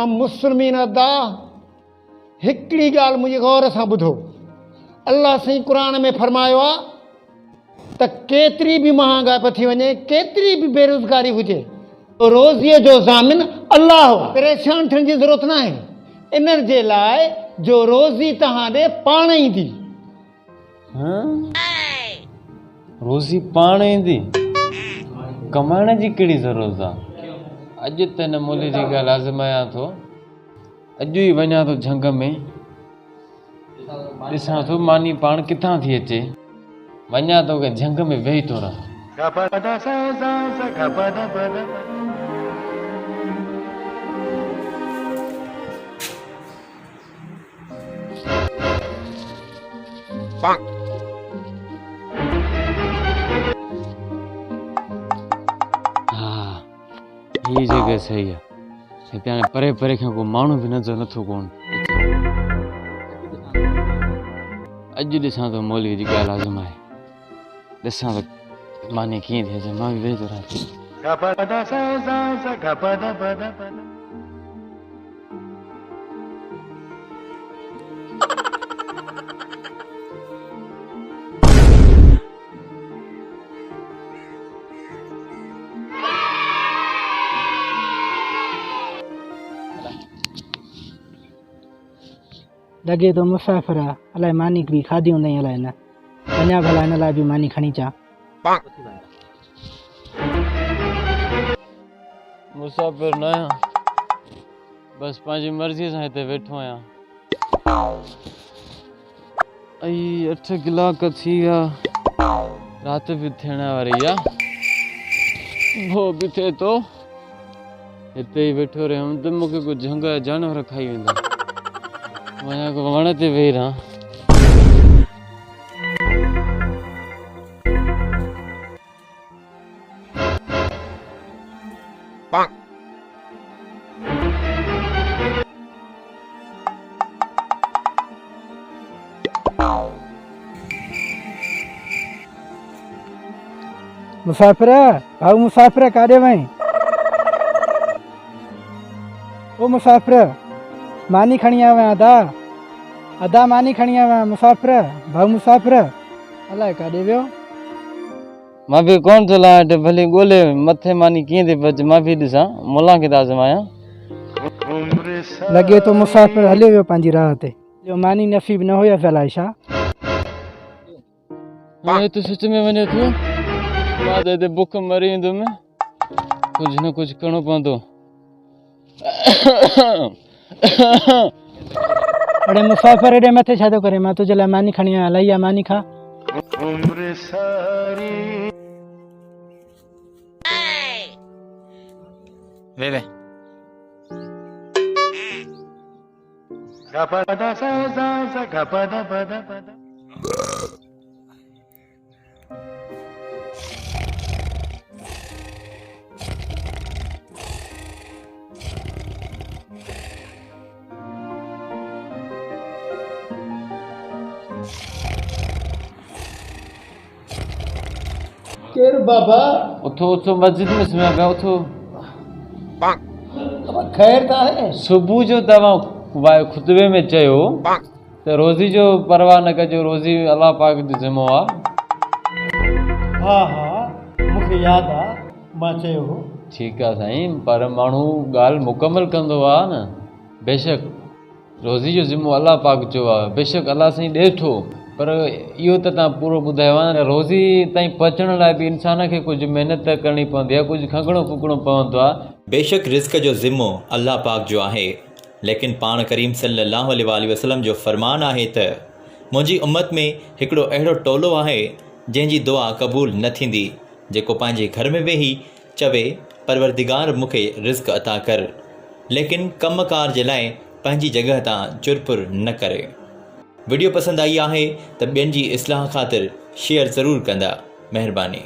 मुस्लिमीन अदा हिकिड़ी ॻाल्हि मुंहिंजी गौर सां ॿुधो। अल्लाह साईं क़ुरान में फरमायो आहे त केतिरी बि महांगाई थी वञे, केतिरी बि बेरोज़गारी हुजे, रोज़ीअ जो ज़ामिन अल्लाह हो। परेशान थियण जी ज़रूरत न आहे। इन जे लाइ जो रोज़ी तव्हां ॾे पाण ईंदी। रोज़ी पाण ईंदी, कमाइण जी कहिड़ी ज़रूरत आहे? अॼु त हिन मुल्क जी ॻाल्हि आज़मायां थो, अॼु ई वञा थो झंग में, ॾिसां थो मानी पाण किथां थी अचे, वञा थो के झंग में वेही थो रहां। ये जगह सही है। हिते हाणे परे परे खां को माण्हू बि नज़र नथो कोन। अॼु ॾिसां थो मौलवी जी ॻाल्हि आज़माए, ॾिसां थो मानी कीअं थी अचे, मां बि वेही थो रहां। लॻे थो मुसाफ़िर आहे, अलाए मानी बि खाधी हूंदई, अलाए न वञा भला हिन लाइ बि मानी खणी अचां। मुसाफ़िर न आहियां, बसि पंहिंजी मर्ज़ीअ सां हिते वेठो आहियां। 8 कलाक थी विया, राति बि थियण वारी आहे, भो बि थिए थो। हिते ई वेठो रहियुमि त मूंखे कुझु झंग जा जानवर खाई वेंदा। वञा को वण ते वेही रहां। मुसाफ़िर भाऊ, मुसाफ़िर काॾे वई? ओ मुसाफ़िर, मानी खणी आया आहियां। अदा अदा मानी खणी आया आहियां। मुसाफ़िर भाऊ, मुसाफ़िर अलाए काॾे वियो? मां बि कोन थो लाहिट, भली ॻोल्हे मथे मानी कीअं थी पचे, मां बि ॾिसां, मुला खे त आज़मायां। लॻे थो मुसाफ़िर हलियो वियो पंहिंजी राह ते, जो मानी नसीब न हुयसि, अलाए छा। हाणे तूं सच में वञे थो? मां त हिते बुख मरी वेंदुमि, कुझु न कुझु करिणो पवंदो। अड़े मुसाफ़िर, हेॾे मथे छा थो करे? मां तुंहिंजे लाइ मानी खणी आहियां, लही आहे मानी खा। वे वे केरु बाबा? उथो उथो, मस्जिद में सुम्हिया पिया, उथो। ख़ैर त आहे? सुबुह जो तव्हां खुतबे में चयो त रोज़ी जो परवाह न कजो, रोज़ी अलाह पाक जो ज़िम्मो आहे। हा हा, मूंखे यादि आहे, मां चयो हो। ठीकु आहे साईं, पर माण्हू ॻाल्हि मुकमल कंदो आहे न। बेशक रोज़ी जो ज़िम्मो अलाह पाक जो आहे, बेशक अलाह साईं ॾिए थो, पर इहो त तव्हां पूरो ॿुधायो आहे। रोज़ी ताईं पहुचण लाइ बि इंसान खे कुझु महिनत करणी पवंदी आहे, कुझु खङणो फुकणो पवंदो आहे। बेशक रिज़्क़ जो ज़िम्मो अल्लाह पाक जो आहे, लेकिन पाण करीम सल्लल्लाहु अलैहि वसल्लम जो फ़रमान आहे त मुंहिंजी उम्मत में हिकिड़ो अहिड़ो टोलो आहे जंहिंजी दुआ क़बूल न थींदी, जेको पंहिंजे घर में वेही चवे परवरदिगार मूंखे रिज़्क़ अता कर, लेकिन कमकार जे लाइ पंहिंजी जॻह तां चुरपुर न करे। वीडियो पसंदि आई आहे त ॿियनि जी इस्लाह ख़ातिर शेयर ज़रूरु कंदा। महिरबानी।